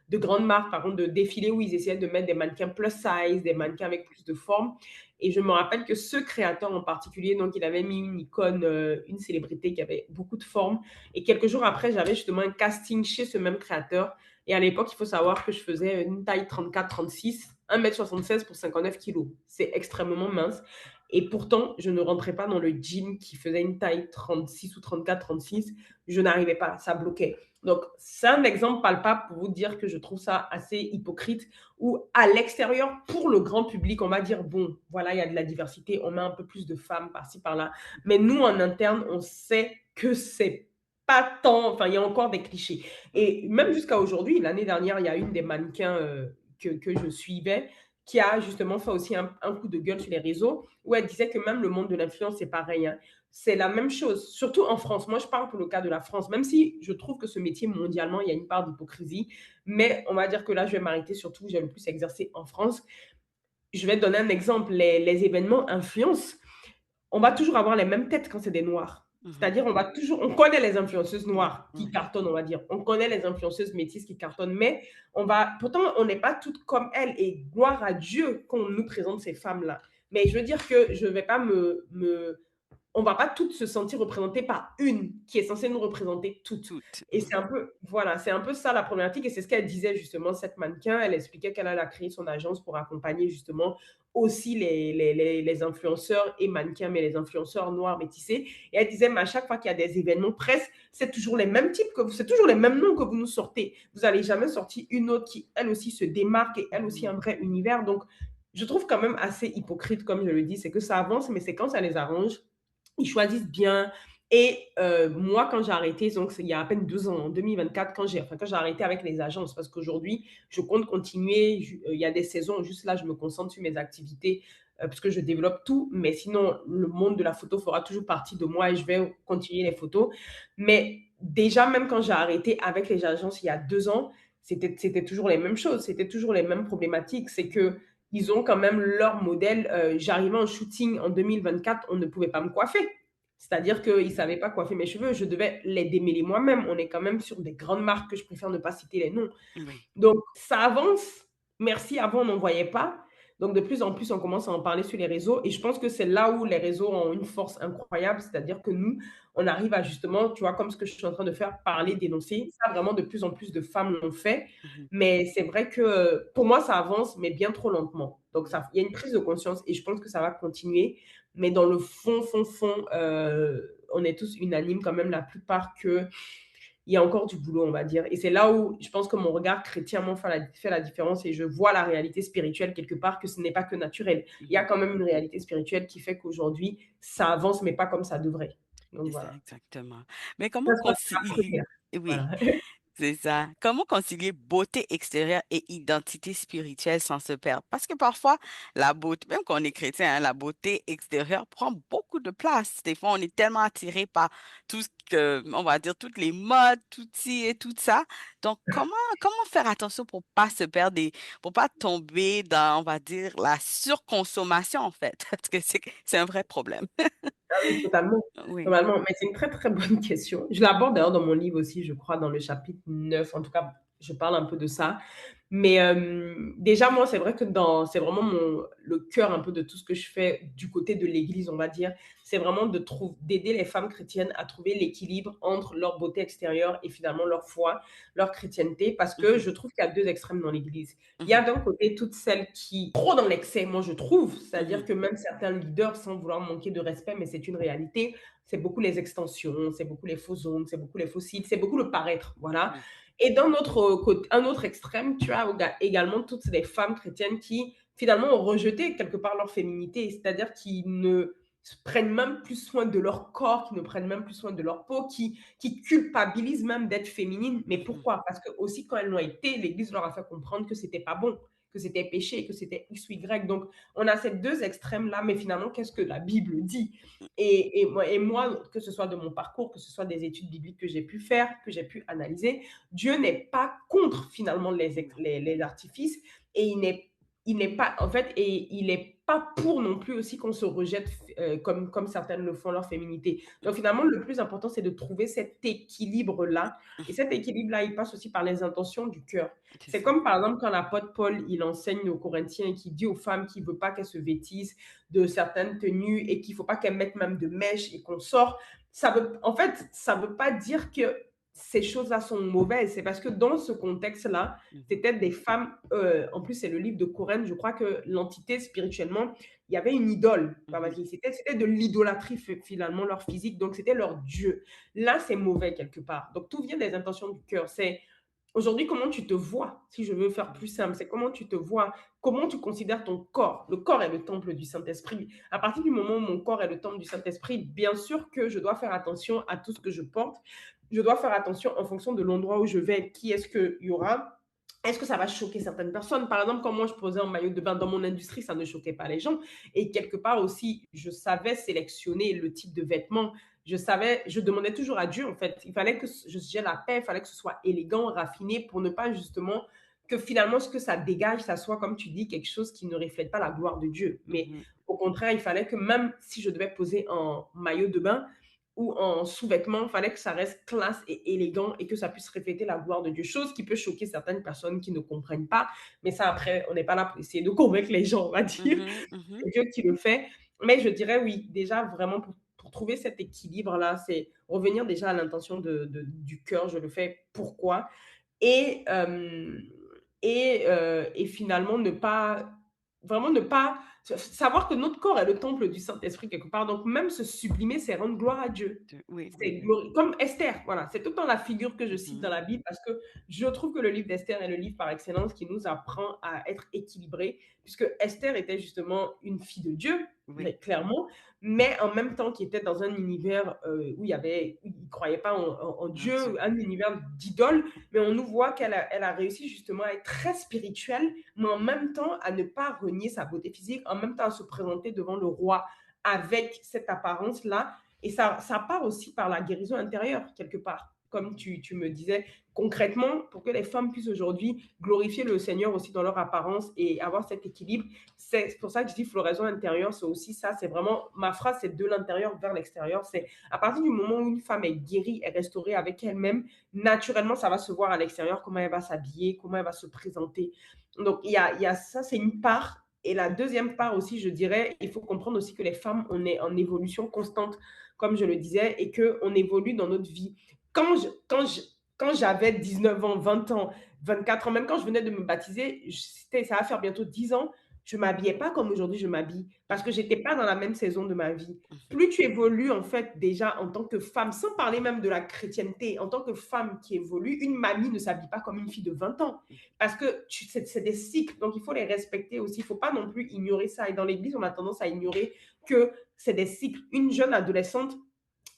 de grandes marques, par contre, de défilés où ils essayaient de mettre des mannequins plus size, des mannequins avec plus de forme. Et je me rappelle que ce créateur en particulier, donc, il avait mis une icône, une célébrité qui avait beaucoup de forme. Et quelques jours après, j'avais justement un casting chez ce même créateur. Et à l'époque, il faut savoir que je faisais une taille 34-36, 1m76 pour 59 kilos. C'est extrêmement mince. Et pourtant, je ne rentrais pas dans le jean qui faisait une taille 36 ou 34-36. Je n'arrivais pas, ça bloquait. Donc, c'est un exemple palpable pour vous dire que je trouve ça assez hypocrite, où à l'extérieur, pour le grand public, on va dire, bon, voilà, il y a de la diversité, on met un peu plus de femmes par-ci, par-là. Mais nous, en interne, on sait que c'est pas tant, enfin, il y a encore des clichés. Et même jusqu'à aujourd'hui, l'année dernière, il y a une des mannequins que je suivais qui a justement fait aussi un coup de gueule sur les réseaux, où elle disait que même le monde de l'influence, c'est pareil, hein. C'est la même chose, surtout en France. Moi, je parle pour le cas de la France, même si je trouve que ce métier, mondialement, il y a une part d'hypocrisie. Mais on va dire que là, je vais m'arrêter surtout, j'ai le plus exercé en France. Je vais te donner un exemple. Les événements influence, on va toujours avoir les mêmes têtes quand c'est des noirs. mhm. C'est-à-dire, on connaît les influenceuses Oui, noires qui oui. cartonnent, on va dire. On connaît les influenceuses métisses qui cartonnent, mais pourtant, on n'est pas toutes comme elles. Et gloire à Dieu qu'on nous présente ces femmes-là. Mais je veux dire que je ne vais pas on va pas toutes se sentir représentées par une qui est censée nous représenter toutes. Toutes. Et c'est un peu, voilà, c'est un peu ça la problématique. Et c'est ce qu'elle disait justement, cette mannequin. Elle expliquait qu'elle a créé son agence pour accompagner justement aussi les influenceurs et mannequins, mais les influenceurs noirs métissés. Et elle disait, mais à chaque fois qu'il y a des événements presse, c'est toujours les mêmes types c'est toujours les mêmes noms que vous nous sortez. Vous n'allez jamais sortir une autre qui, elle aussi, se démarque et elle aussi Mhm, un vrai univers. Donc, je trouve quand même assez hypocrite, comme je le dis, c'est que ça avance, mais c'est quand ça les arrange, ils choisissent bien. Et moi, quand j'ai arrêté, donc il y a à peine 2 ans, en 2024, quand j'ai arrêté avec les agences, parce qu'aujourd'hui, je compte continuer. Il y a des saisons, juste là, je me concentre sur mes activités parce que je développe tout. Mais sinon, le monde de la photo fera toujours partie de moi et je vais continuer les photos. Mais déjà, même quand j'ai arrêté avec les agences il y a 2 ans, c'était toujours les mêmes choses, c'était toujours les mêmes problématiques. C'est que ils ont quand même leur modèle. J'arrivais en shooting en 2024, on ne pouvait pas me coiffer. C'est-à-dire qu'ils ne savaient pas coiffer mes cheveux. Je devais les démêler moi-même. On est quand même sur des grandes marques que je préfère ne pas citer les noms. oui. Donc, ça avance. Merci, avant, on n'en voyait pas. Donc, de plus en plus, on commence à en parler sur les réseaux. Et je pense que c'est là où les réseaux ont une force incroyable. C'est-à-dire que nous, on arrive à justement, tu vois, comme ce que je suis en train de faire, parler, Mhm, dénoncer. Ça, vraiment, de plus en plus de femmes l'ont fait. mhm, Mais c'est vrai que pour moi, ça avance, mais bien trop lentement. Donc, mhm. il y a une prise de conscience et je pense que ça va continuer. Mais dans le fond, on est tous unanimes quand même, la plupart, que il y a encore du boulot, on va dire. Et c'est là où je pense que mon regard chrétiennement fait la différence et je vois la réalité spirituelle quelque part, que ce n'est pas que naturel. Il y a Mhm. quand même une réalité spirituelle qui fait qu'aujourd'hui, ça avance, mais pas comme ça devrait. Donc C'est ça, voilà. exactement. Mais comment Ça sera la concilier, première. oui, Voilà. c'est ça. Comment concilier beauté extérieure et identité spirituelle sans se perdre? Parce que parfois, la beauté, même quand on est chrétien, hein, la beauté extérieure prend beaucoup de place. Des fois, on est tellement attiré par tout ce que, on va dire, toutes les modes, tout ci et tout ça. Donc, comment faire attention pour pas se perdre et pour pas tomber dans, on va dire, la surconsommation, en fait? Parce que c'est un vrai problème. Ah oui, totalement. Oui. Totalement. Mais c'est une très, très bonne question. Je l'aborde d'ailleurs dans mon livre aussi, je crois, dans le chapitre 9. En tout cas, je parle un peu de ça. Mais déjà, moi, c'est vrai que c'est vraiment le cœur un peu de tout ce que je fais du côté de l'Église, on va dire. C'est vraiment d'aider les femmes chrétiennes à trouver l'équilibre entre leur beauté extérieure et finalement leur foi, leur chrétienté, parce que Mhm, je trouve qu'il y a deux extrêmes dans l'Église. Il y mhm, a d'un côté toutes celles qui, trop dans l'excès, moi je trouve, c'est-à-dire mhm, que même certains leaders, sans vouloir manquer de respect, mais c'est une réalité, c'est beaucoup les extensions, c'est beaucoup les faux ongles, c'est beaucoup les faux cils, c'est beaucoup le paraître, voilà. mhm, Et d'un autre côté, un autre extrême, tu as également toutes les femmes chrétiennes qui finalement ont rejeté quelque part leur féminité, c'est-à-dire qui ne prennent même plus soin de leur corps, qui ne prennent même plus soin de leur peau, qui culpabilisent même d'être féminines. Mais mhm, pourquoi? Parce que aussi quand elles l'ont été, l'Église leur a fait comprendre que c'était pas bon, que c'était péché, que c'était X ou Y. Donc on a ces deux extrêmes-là, mais finalement, qu'est-ce que la Bible dit? Et moi, que ce soit de mon parcours, que ce soit des études bibliques que j'ai pu faire, que j'ai pu analyser, Dieu n'est pas contre finalement mhm, les artifices et il n'est pas, en fait, et il n'est pas pour non plus aussi qu'on se rejette comme certaines le font leur féminité. Donc finalement, le plus important, c'est de trouver cet équilibre-là. Et cet équilibre-là, il passe aussi par les intentions du cœur. c'est C'est ça. comme par exemple quand l'apôtre Paul, il enseigne aux Corinthiens et qui dit aux femmes qu'il ne veut pas qu'elles se vêtissent de certaines tenues et qu'il ne faut pas qu'elles mettent même de mèches et qu'on sort. En fait, ça ne veut pas dire que ces choses-là sont mauvaises. C'est parce que dans ce contexte-là, Mhm, c'était des femmes, en plus c'est le livre de Corinthe, je crois que l'entité spirituellement, il y avait une idole. mhm, C'était de l'idolâtrie finalement, leur physique, donc c'était leur Dieu. Là, c'est mauvais quelque part. Donc tout vient des intentions du cœur. C'est aujourd'hui comment tu te vois, si je veux faire plus simple, c'est comment tu te vois, comment tu considères ton corps. Le corps est le temple du Saint-Esprit. À partir du moment où mon corps est le temple du Saint-Esprit, bien sûr que je dois faire attention à tout ce que je porte. Je dois faire attention en fonction de l'endroit où je vais, qui est-ce qu'il y aura. Est-ce que ça va choquer certaines personnes? Par exemple, quand moi je posais un maillot de bain dans mon industrie, ça ne choquait pas les gens. Et quelque part aussi, je savais sélectionner le type de vêtements. Je demandais toujours à Dieu, en fait. Il fallait que j'ai la paix, il fallait que ce soit élégant, raffiné, pour ne pas justement que finalement ce que ça dégage, ça soit, comme tu dis, quelque chose qui ne reflète pas la gloire de Dieu. Mais mhm, au contraire, il fallait que même si je devais poser un maillot de bain, ou en sous-vêtements, il fallait que ça reste classe et élégant et que ça puisse refléter la gloire de Dieu. Chose qui peut choquer certaines personnes qui ne comprennent pas. Mais ça, après, on n'est pas là pour essayer de convaincre les gens, on va dire. mhm, mhm, C'est Dieu qui le fait. Mais je dirais oui, déjà vraiment pour trouver cet équilibre-là, c'est revenir déjà à l'intention du cœur. Je le fais pourquoi et, et finalement vraiment ne pas savoir que notre corps est le temple du Saint-Esprit quelque part. Donc même se sublimer, c'est rendre gloire à Dieu. oui, oui, C'est oui. comme Esther, voilà. C'est tout le temps la figure que je cite dans Mhm, la Bible parce que je trouve que le livre d'Esther est le livre par excellence qui nous apprend à être équilibré, puisque Esther était justement une fille de Dieu, oui, mais clairement, mais en même temps qui était dans un univers où il ne croyait pas en mon Dieu, Dieu. un univers d'idole, mais on nous voit elle a réussi justement à être très spirituelle, mais en même temps à ne pas renier sa beauté physique, en même temps à se présenter devant le roi avec cette apparence-là. Et ça part aussi par la guérison intérieure, quelque part. Comme tu me disais, concrètement, pour que les femmes puissent aujourd'hui glorifier le Seigneur aussi dans leur apparence et avoir cet équilibre, c'est pour ça que je dis floraison intérieure, c'est aussi ça, c'est vraiment, ma phrase, c'est de l'intérieur vers l'extérieur, c'est à partir du moment où une femme est guérie, est restaurée avec elle-même, naturellement, ça va se voir à l'extérieur, comment elle va s'habiller, comment elle va se présenter. Donc, il y a ça, c'est une part. Et la deuxième part aussi, je dirais, il faut comprendre aussi que les femmes, on est en évolution constante, comme je le disais, et qu'on évolue dans notre vie. Quand je, quand je, quand j'avais 19 ans, 20 ans, 24 ans, même quand je venais de me baptiser, ça va faire bientôt 10 ans, je ne m'habillais pas comme aujourd'hui je m'habille parce que Mhm, je n'étais pas dans la même saison de ma vie. mhm, Plus tu évolues, en fait, déjà en tant que femme, sans parler même de la chrétienté, en tant que femme qui évolue, une mamie ne s'habille pas comme une fille de 20 ans parce que c'est des cycles, donc il faut les respecter aussi. Il ne faut pas non plus ignorer ça. Et dans l'église, on a tendance à ignorer que c'est des cycles. Une jeune adolescente,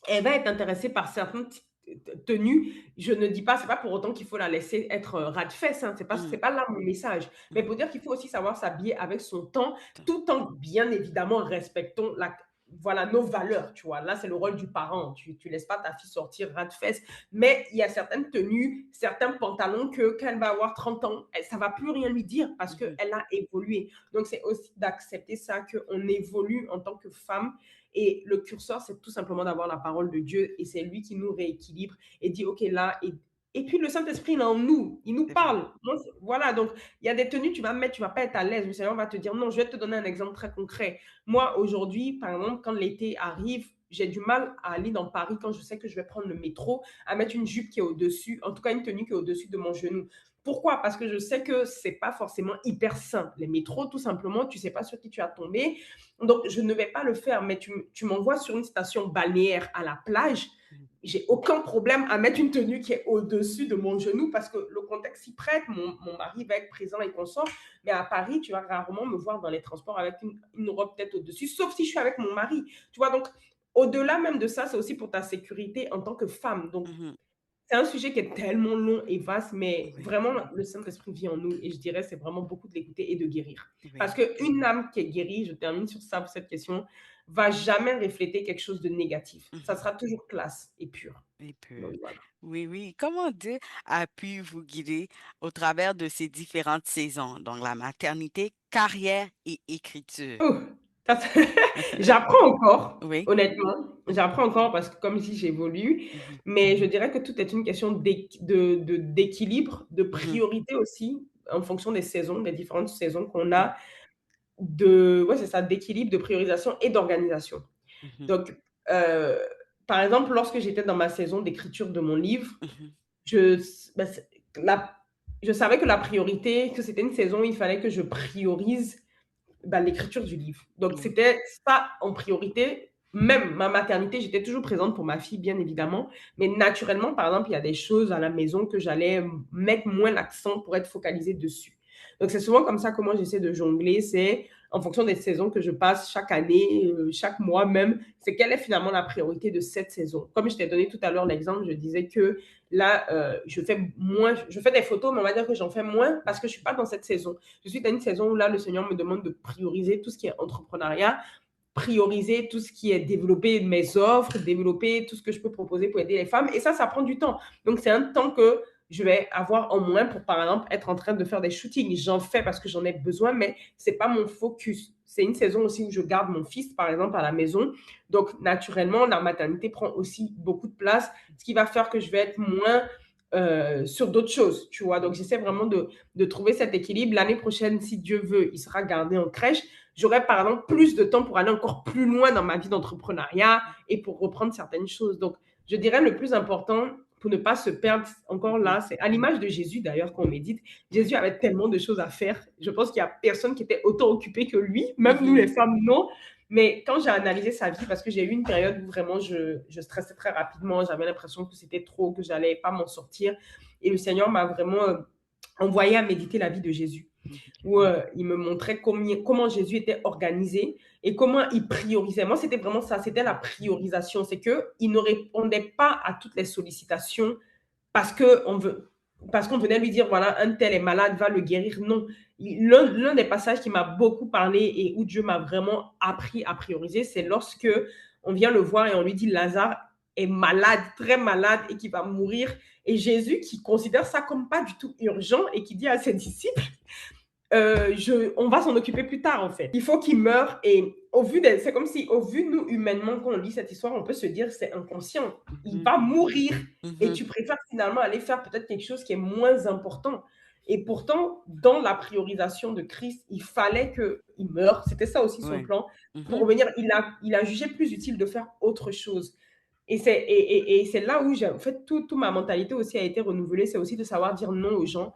elle va être intéressée par certaines tenues. Je ne dis pas, c'est pas pour autant qu'il faut la laisser être ras-de-fesse, hein. C'est mhm, pas là mon message. Mais mhm. pour dire qu'il faut aussi savoir s'habiller avec son temps, Attends. tout en bien évidemment respectant voilà, nos valeurs, tu vois. Là, c'est le rôle du parent. Tu laisses pas ta fille sortir ras-de-fesse. Mais il y a certaines tenues, certains pantalons que quand elle va avoir 30 ans, ça va plus rien lui dire parce Mhm, qu'elle a évolué. Donc, c'est aussi d'accepter ça, qu'on évolue en tant que femme et le curseur, c'est tout simplement d'avoir la parole de Dieu et c'est lui qui nous rééquilibre et dit, OK, là, Et puis le Saint-Esprit, il est en nous, il nous C'est vrai. parle. Moi, voilà, donc il y a des tenues, tu vas mettre, tu vas pas être à l'aise. Le Seigneur va te dire non. Je vais te donner un exemple très concret. Moi, aujourd'hui, par exemple, quand l'été arrive, j'ai du mal à aller dans Paris quand je sais que je vais prendre le métro, à mettre une jupe qui est au-dessus, en tout cas une tenue qui est au-dessus de mon genou. Pourquoi? Parce que je sais que c'est pas forcément hyper sain. Les métros, tout simplement, tu sais pas sur qui tu as tombé. Donc, je ne vais pas le faire. Mais tu m'envoies sur une station balnéaire à la plage, Mhm. j'ai aucun problème à mettre une tenue qui est au-dessus de mon genou parce que le contexte s'y prête, mon mari va être présent et consort. Mais à Paris, tu vas rarement me voir dans les transports avec une robe peut-être au-dessus, sauf si je suis avec mon mari. Tu vois, donc au-delà même de ça, c'est aussi pour ta sécurité en tant que femme. Donc, Mhm. c'est un sujet qui est tellement long et vaste, mais Oui, vraiment, le Saint-Esprit vit en nous et je dirais, c'est vraiment beaucoup de l'écouter et de guérir. Parce oui. qu'une âme qui est guérie, je termine sur ça, pour cette question, va jamais refléter quelque chose de négatif. Ça Mhm. sera toujours classe et pur. Et puis, Donc voilà. oui, oui. Comment Dieu a pu vous guider au travers de ces différentes saisons, donc la maternité, carrière et écriture? Oh, ça, j'apprends encore, Oui. honnêtement. Mhm. J'apprends encore parce que comme si j'évolue, Mhm. mais je dirais que tout est une question d'équilibre, de Mhm. priorité aussi, en fonction des saisons, des différentes saisons qu'on Mhm. a, ouais, c'est ça, d'équilibre, de priorisation et d'organisation. Mhm. Donc, heu, par exemple, lorsque j'étais dans ma saison d'écriture de mon livre, Mhm. je bah, la je savais que la priorité, que c'était une saison où il fallait que je priorise bah, l'écriture du livre. Donc, Oui. c'était ça en priorité. Même ma maternité, j'étais toujours présente pour ma fille, bien évidemment. Mais naturellement, par exemple, il y a des choses à la maison que j'allais mettre moins l'accent pour être focalisée dessus. Donc, c'est souvent comme ça que moi, j'essaie de jongler. C'est en fonction des saisons que je passe chaque année, chaque mois même, c'est quelle est finalement la priorité de cette saison. Comme je t'ai donné tout à l'heure l'exemple, je disais que là, je fais moins, je fais des photos, mais on va dire que j'en fais moins parce que je ne suis pas dans cette saison. Je suis dans une saison où là, le Seigneur me demande de prioriser tout ce qui est entrepreneuriat, prioriser tout ce qui est développer mes offres, développer tout ce que je peux proposer pour aider les femmes. Et ça prend du temps. Donc, c'est un temps que je vais avoir en moins pour, par exemple, être en train de faire des shootings. J'en fais parce que j'en ai besoin, mais ce n'est pas mon focus. C'est une saison aussi où je garde mon fils, par exemple, à la maison. Donc, naturellement, la maternité prend aussi beaucoup de place, ce qui va faire que je vais être moins sur d'autres choses, tu vois. Donc, j'essaie vraiment de trouver cet équilibre. L'année prochaine, si Dieu veut, il sera gardé en crèche. J'aurai, par exemple, plus de temps pour aller encore plus loin dans ma vie d'entrepreneuriat et pour reprendre certaines choses. Donc, je dirais le plus important pour ne pas se perdre encore Mhm. là, c'est à l'image de Jésus d'ailleurs qu'on médite. Oui. Jésus avait tellement de choses à faire. Je pense qu'il n'y a personne qui était autant occupé que lui, même nous les Mhm. femmes, non. Mais quand j'ai analysé sa vie, parce que j'ai eu une période où vraiment je stressais très rapidement, j'avais l'impression que c'était trop, que j'allais pas m'en sortir. Et le Seigneur m'a vraiment envoyé à méditer la vie de Jésus, où il me montrait comment Jésus était organisé et comment il priorisait. Moi, c'était vraiment ça, c'était la priorisation. C'est qu'il ne répondait pas à toutes les sollicitations parce qu'on venait lui dire, voilà, un tel est malade, va le guérir. Non. L'un des passages qui m'a beaucoup parlé et où Dieu m'a vraiment appris à prioriser, c'est lorsque on vient le voir et on lui dit, Lazare est malade, très malade et qui va mourir. Et Jésus, qui considère ça comme pas du tout urgent et qui dit à ses disciples, on va s'en occuper plus tard, en fait. Il faut qu'il meure. Et c'est comme si, au vu de nous, humainement, quand on lit cette histoire, on peut se dire, c'est inconscient. Il Mhm. va mourir. Et Mhm. tu préfères finalement aller faire peut-être quelque chose qui est moins important. Et pourtant, dans la priorisation de Christ, il fallait qu'il meure. C'était ça aussi son Oui. plan. Pour Mhm. revenir, il a jugé plus utile de faire autre chose. Et c'est là où, en fait, toute ma mentalité aussi a été renouvelée. C'est aussi de savoir dire non aux gens,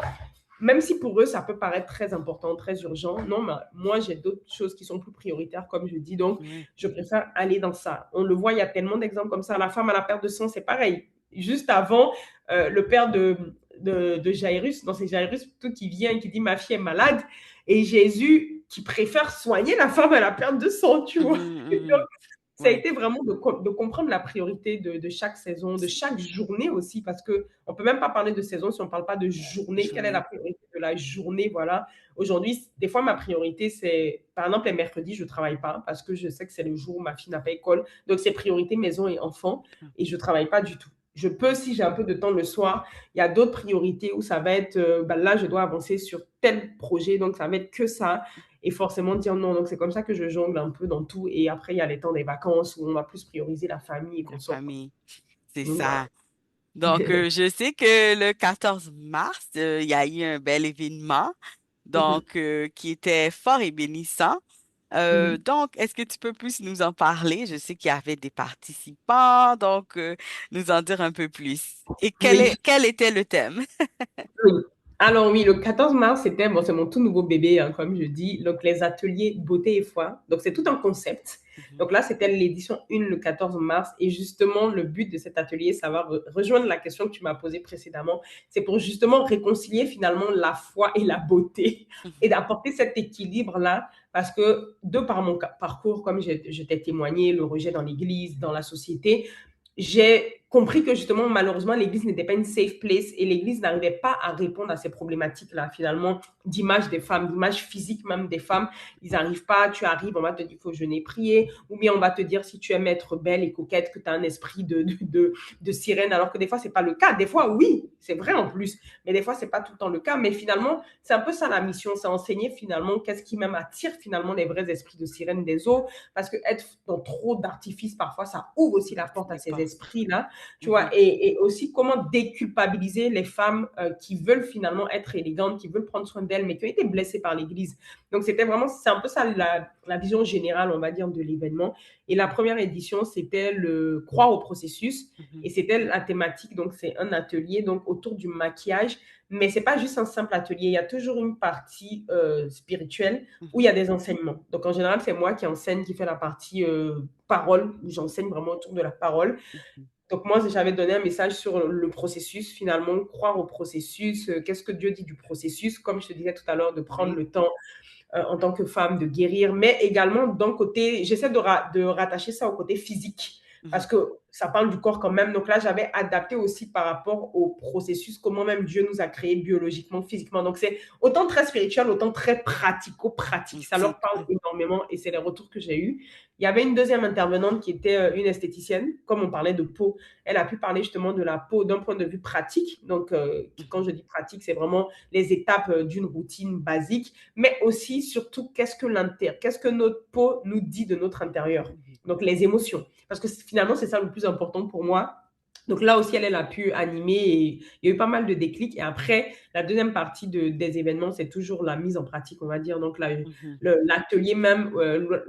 même si pour eux, ça peut paraître très important, très urgent. Non, mais moi, j'ai d'autres choses qui sont plus prioritaires, comme je dis. Donc, Oui. je préfère aller dans ça. On le voit, il y a tellement d'exemples comme ça. La femme à la perte de sang, c'est pareil. Juste avant, le père de Jairus, c'est Jairus tout qui vient et qui dit, ma fille est malade. Et Jésus qui préfère soigner la femme à la perte de sang, tu vois. Mhm. Mhm. Ça a Oui. été vraiment de comprendre la priorité de chaque saison, de chaque journée aussi, parce qu'on ne peut même pas parler de saison si on ne parle pas de journée. Quelle est la Journée. priorité de la journée? Voilà. Aujourd'hui, des fois, ma priorité, c'est, par exemple, les mercredis, je ne travaille pas parce que je sais que c'est le jour où ma fille n'a pas école. Donc, c'est priorité maison et enfant et je ne travaille pas du tout. Je peux, si j'ai un peu de temps le soir, il y a d'autres priorités où ça va être, là, je dois avancer sur tel projet, donc ça va être que ça et forcément dire non. Donc, c'est comme ça que je jongle un peu dans tout. Et après, il y a les temps des vacances où on va plus prioriser la famille et La qu'on sort. famille. C'est Donc, voilà. ça. Donc, je sais que le 14 mars, il y a eu un bel événement, Mhm, donc qui était fort et bénissant. mhm. Donc, est-ce que tu peux plus nous en parler? Je sais qu'il y avait des participants, donc nous en dire un peu plus. Et Oui. quel était le thème? Oui. Alors oui, le 14 mars, c'était, bon, c'est mon tout nouveau bébé, hein, comme je dis, donc les ateliers beauté et foi. Donc c'est tout un concept. Mhm, Donc là, c'était l'édition 1 le 14 mars. Et justement, le but de cet atelier, ça va rejoindre la question que tu m'as posée précédemment. C'est pour justement réconcilier finalement la foi et la beauté et mhm, d'apporter cet équilibre-là. Parce que de par mon parcours, comme je t'ai témoigné, le rejet dans l'église, dans la société, j'ai compris que justement, malheureusement, l'Église n'était pas une safe place et l'Église n'arrivait pas à répondre à ces problématiques-là, finalement, d'image des femmes, d'image physique même des femmes. Ils n'arrivent pas, tu arrives, on va te dire, il faut jeûner, prier, ou bien on va te dire, si tu aimes être belle et coquette, que tu as un esprit de sirène, alors que des fois, ce n'est pas le cas. Des fois, oui, c'est vrai en plus, mais des fois, ce n'est pas tout le temps le cas. Mais finalement, c'est un peu ça la mission, c'est enseigner finalement qu'est-ce qui même attire finalement les vrais esprits de sirène des eaux, parce que être dans trop d'artifices, parfois, ça ouvre aussi la porte à les ces portes. esprits-là, tu vois, Mhm, et aussi comment déculpabiliser les femmes qui veulent finalement être élégantes, qui veulent prendre soin d'elles, mais qui ont été blessées par l'Église. Donc, c'était vraiment, c'est un peu ça la vision générale, on va dire, de l'événement. Et la première édition, c'était le croire au processus. mhm, Et c'était la thématique, donc c'est un atelier donc autour du maquillage, mais c'est pas juste un simple atelier, il y a toujours une partie spirituelle où il y mhm, a des enseignements. Donc en général, c'est moi qui enseigne, qui fait la partie parole, où j'enseigne vraiment autour de la parole. mhm. Donc moi, j'avais donné un message sur le processus, finalement, croire au processus, qu'est-ce que Dieu dit du processus, comme je te disais tout à l'heure, de prendre Oui. le temps en tant que femme, de guérir, mais également d'un côté, j'essaie de rattacher ça au côté physique, Mhm, parce que ça parle du corps quand même. Donc là, j'avais adapté aussi par rapport au processus, comment même Dieu nous a créés biologiquement, physiquement. Donc c'est autant très spirituel, autant très pratico-pratique. Ça leur pratique. parle énormément et c'est les retours que j'ai eus. Il y avait une deuxième intervenante qui était une esthéticienne, comme on parlait de peau. Elle a pu parler justement de la peau d'un point de vue pratique. Donc, quand Mhm, je dis pratique, c'est vraiment les étapes d'une routine basique, mais aussi, surtout, qu'est-ce que notre peau nous dit de notre intérieur. mhm, Donc, les émotions. Parce que finalement, c'est ça le plus important pour moi. Donc là aussi, elle a pu animer et il y a eu pas mal de déclics. Et après, la deuxième partie des événements, c'est toujours la mise en pratique, on va dire. Donc là, mhm. l'atelier même,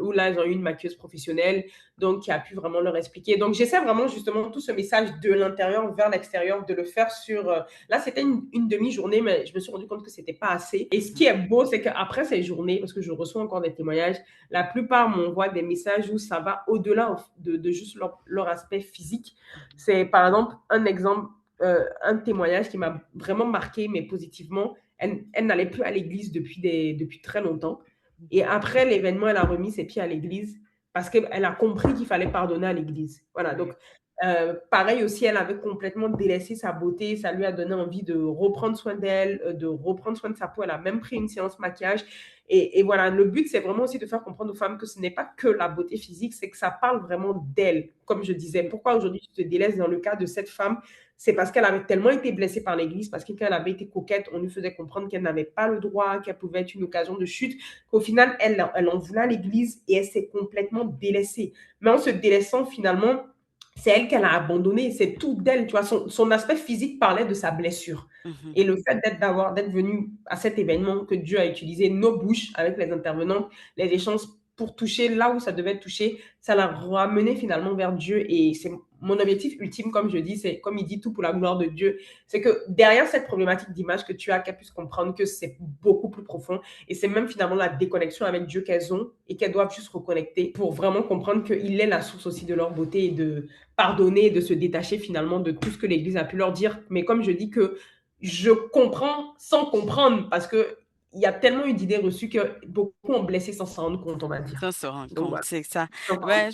où là, ils ont eu une maquilleuse professionnelle, donc qui a pu vraiment leur expliquer. Donc j'essaie vraiment justement tout ce message de l'intérieur vers l'extérieur, de le faire sur... là, c'était une demi-journée, mais je me suis rendu compte que c'était pas assez. Et ce Mhm. qui est beau, c'est qu'après ces journées, parce que je reçois encore des témoignages, la plupart m'envoient des messages où ça va au-delà de juste leur aspect physique. Mhm. C'est par exemple, un témoignage qui m'a vraiment marqué, mais positivement. Elle n'allait plus à l'église depuis très longtemps. Et Mhm. après l'événement, elle a remis ses pieds à l'église parce qu'elle a compris qu'il fallait pardonner à l'église. Voilà, donc Oui. pareil aussi, elle avait complètement délaissé sa beauté. Ça lui a donné envie de reprendre soin d'elle, de reprendre soin de sa peau. Elle a même pris une séance maquillage. Et voilà, le but, c'est vraiment aussi de faire comprendre aux femmes que ce n'est pas que la beauté physique, c'est que ça parle vraiment d'elle. Comme je disais, Oui. pourquoi aujourd'hui tu te délaisses dans le cas de cette femme? C'est parce qu'elle avait tellement été blessée par l'Église, parce que quand elle avait été coquette, on lui faisait comprendre qu'elle n'avait pas le droit, qu'elle pouvait être une occasion de chute, qu'au final, elle en voulait à l'Église et elle s'est complètement délaissée. Mais en se délaissant, finalement, c'est elle qu'elle a abandonné, c'est tout d'elle, tu vois, son aspect physique parlait de sa blessure. Mhm. Et le fait d'être venu à cet événement que Dieu a utilisé nos bouches avec les intervenants, les échanges pour toucher là où ça devait toucher, ça l'a ramené finalement vers Dieu. Et c'est mon objectif ultime, comme je dis, c'est comme il dit, tout pour la gloire de Dieu. C'est que derrière cette problématique d'image que tu as, qu'elles puissent comprendre que c'est beaucoup plus profond. Et c'est même finalement la déconnexion avec Dieu qu'elles ont et qu'elles doivent juste reconnecter pour vraiment comprendre qu'il est la source aussi de leur beauté et de pardonner et de se détacher finalement de tout ce que l'Église a pu leur dire. Mais comme je dis que je comprends sans comprendre parce que il y a tellement eu d'idées reçues que beaucoup ont blessé sans s'en rendre compte, on va dire. Sans se rendre Donc compte, voilà. c'est ça. Donc, Ben,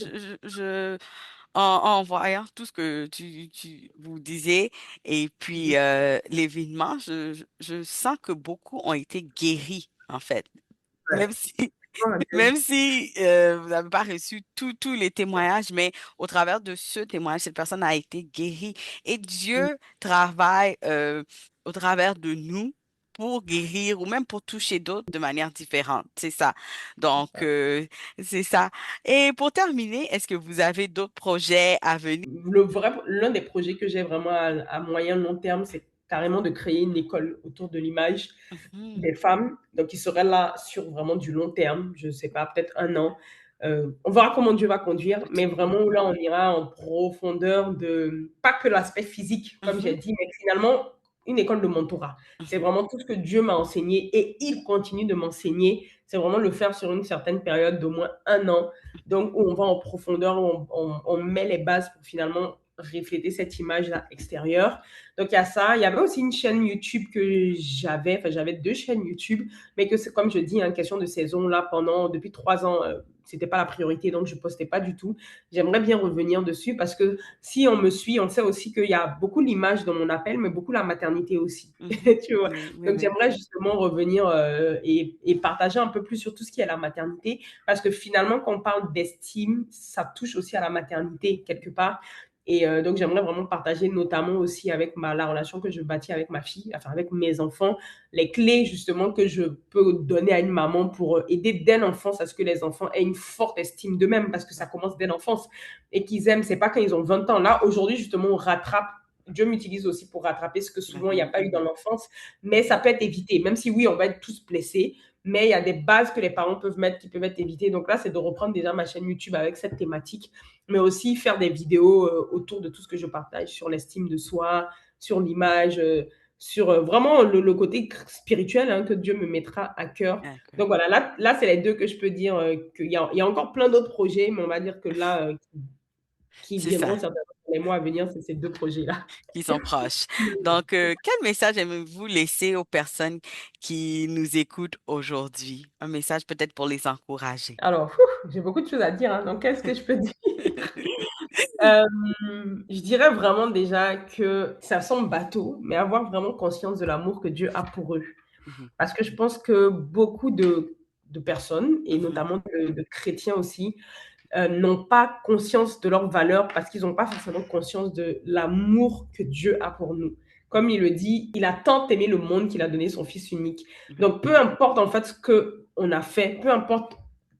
en voyant tout ce que vous disiez et puis l'événement, je sens que beaucoup ont été guéris, en fait. ouais. Même si, même si vous n'avez pas reçu tous les témoignages, mais au travers de ce témoignage, cette personne a été guérie. Et Dieu travaille au travers de nous pour guérir ou même pour toucher d'autres de manière différente. C'est ça. C'est Donc, ça. c'est ça. Et pour terminer, est-ce que vous avez d'autres projets à venir? L'un des projets que j'ai vraiment à moyen long terme, c'est carrément de créer une école autour de l'image Mhm. des femmes, donc qui serait là sur vraiment du long terme, je ne sais pas, peut-être un an. On verra comment Dieu va conduire, mais vraiment là, on ira en profondeur de, pas que l'aspect physique, comme Mhm. j'ai dit, mais finalement, une école de mentorat. C'est Mhm. vraiment tout ce que Dieu m'a enseigné et il continue de m'enseigner. C'est vraiment le faire sur une certaine période d'au moins un an, donc où on va en profondeur, où on met les bases pour finalement refléter cette image-là extérieure. Donc, il y a ça. Il y avait aussi une chaîne YouTube que j'avais, enfin, j'avais deux chaînes YouTube, mais que c'est comme je dis, hein, question de saison, là, depuis 3 ans, c'était pas la priorité, donc je postais pas du tout. J'aimerais bien revenir dessus parce que si on me suit, on sait aussi qu'il y a beaucoup l'image dans mon appel, mais beaucoup la maternité aussi. Mhm. Tu vois? Oui, oui, Donc, oui. j'aimerais justement revenir et partager un peu plus sur tout ce qui est la maternité parce que finalement, quand on parle d'estime, ça touche aussi à la maternité quelque part. Et donc, j'aimerais vraiment partager notamment aussi avec la relation que je bâtis avec ma fille, enfin avec mes enfants, les clés justement que je peux donner à une maman pour aider dès l'enfance à ce que les enfants aient une forte estime d'eux-mêmes parce que ça commence dès l'enfance et qu'ils aiment, c'est pas quand ils ont 20 ans. Là, aujourd'hui, justement, on rattrape. Dieu m'utilise aussi pour rattraper ce que souvent il n'y a Mhm. pas eu dans Mhm. l'enfance, mais ça peut être évité, même si oui, on va être tous blessés, mais il y a des bases que les parents peuvent mettre qui peuvent être évitées. Donc là, c'est de reprendre déjà ma chaîne YouTube avec cette thématique, mais aussi faire des vidéos autour de tout ce que je partage sur l'estime de soi, sur l'image, sur vraiment le côté spirituel hein, que Dieu me mettra à cœur. D'accord. Donc voilà, là c'est les deux que je peux dire qu'il y a encore plein d'autres projets, mais on va dire que là, qui C'est ça, viendront certainement dans les mois à venir, c'est ces deux projets-là. qui sont proches. Donc, quel message aimez-vous laisser aux personnes qui nous écoutent aujourd'hui? Un message peut-être pour les encourager. Alors, j'ai beaucoup de choses à dire, hein, donc qu'est-ce que je peux dire? Je dirais vraiment déjà que ça semble bateau, mais avoir vraiment conscience de l'amour que Dieu a pour eux. Mhm. Parce que je pense que beaucoup de personnes, et Mhm. notamment de chrétiens aussi, n'ont pas conscience de leur valeur parce qu'ils n'ont pas forcément conscience de l'amour que Dieu a pour nous. Comme il le dit, il a tant aimé le monde qu'il a donné son Fils unique. Mhm. Donc, peu importe en fait ce qu'on a fait, peu importe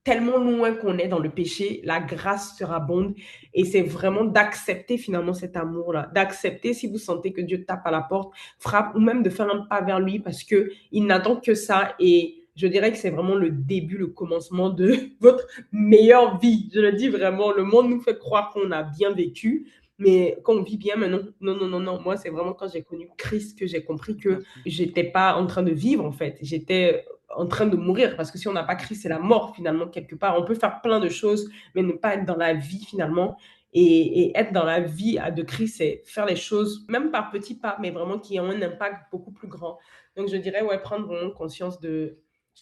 tellement loin qu'on est dans le péché, la grâce sera bonde. Et c'est vraiment d'accepter finalement cet amour-là, d'accepter si vous sentez que Dieu tape à la porte, frappe, ou même de faire un pas vers lui parce qu'il n'attend que ça. Et je dirais que c'est vraiment le début, le commencement de votre meilleure vie. Je le dis vraiment, le monde nous fait croire qu'on a bien vécu, mais quand on vit bien, mais non, non, non, non, non. Moi, c'est vraiment quand j'ai connu Christ que j'ai compris que Mhm. j'étais pas en train de vivre, en fait. J'étais en train de mourir, parce que si on n'a pas Christ, c'est la mort, finalement, quelque part. On peut faire plein de choses, mais ne pas être dans la vie, finalement. Et être dans la vie de Christ, c'est faire les choses, même par petits pas, mais vraiment qui ont un impact beaucoup plus grand. Donc, je dirais, ouais, prendre vraiment conscience de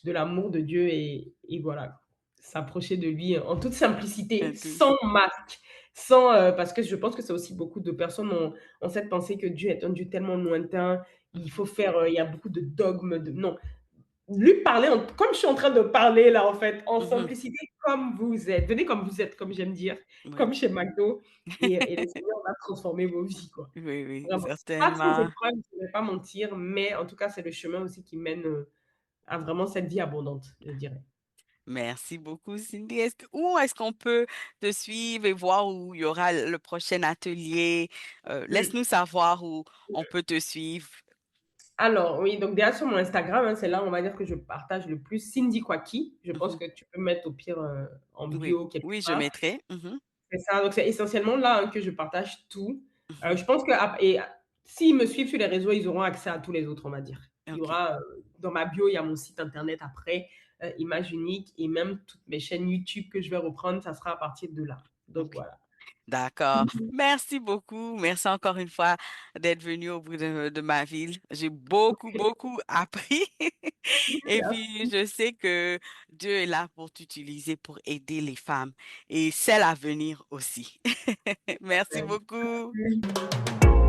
l'amour de Dieu et voilà, s'approcher de lui en toute simplicité, Un peu. sans masque, sans parce que je pense que c'est aussi beaucoup de personnes ont cette pensée que Dieu est un Dieu tellement lointain, il faut Mhm. faire, il y a beaucoup de dogmes, non. Lui parler comme je suis en train de parler là en fait, en Mhm. simplicité comme vous êtes. Venez comme vous êtes, comme j'aime dire, Oui. comme chez McDo et le Seigneur va transformer vos vies, quoi. Oui, oui, Vraiment. Pas sans certainement. épreuve, je ne vais pas mentir, mais en tout cas, c'est le chemin aussi qui mène à vraiment cette vie abondante, je dirais. Merci beaucoup, Cindy. Où est-ce qu'on peut te suivre et voir où il y aura le prochain atelier? Mmh. Laisse-nous savoir où on peut te suivre. Alors oui, donc déjà sur mon Instagram, hein, c'est là, on va dire que je partage le plus Cindy Kwaki. Je pense Mhm. que tu peux mettre au pire, en Oui, bio quelque oui, je part. mettrai. Mhm. C'est ça, donc c'est essentiellement là, hein, que je partage tout. Mhm. Je pense que ap et s'ils me suivent sur les réseaux, ils auront accès à tous les autres, on va dire. Il y OK. aura, dans ma bio, il y a mon site internet après, Image Unique et même toutes mes chaînes YouTube que je vais reprendre, ça sera à partir de là. Donc OK. voilà. D'accord. Merci beaucoup. Merci encore une fois d'être venu au bout de ma ville. J'ai beaucoup, beaucoup appris. Et puis, je sais que Dieu est là pour t'utiliser pour aider les femmes et celles à venir aussi. Merci beaucoup. Merci.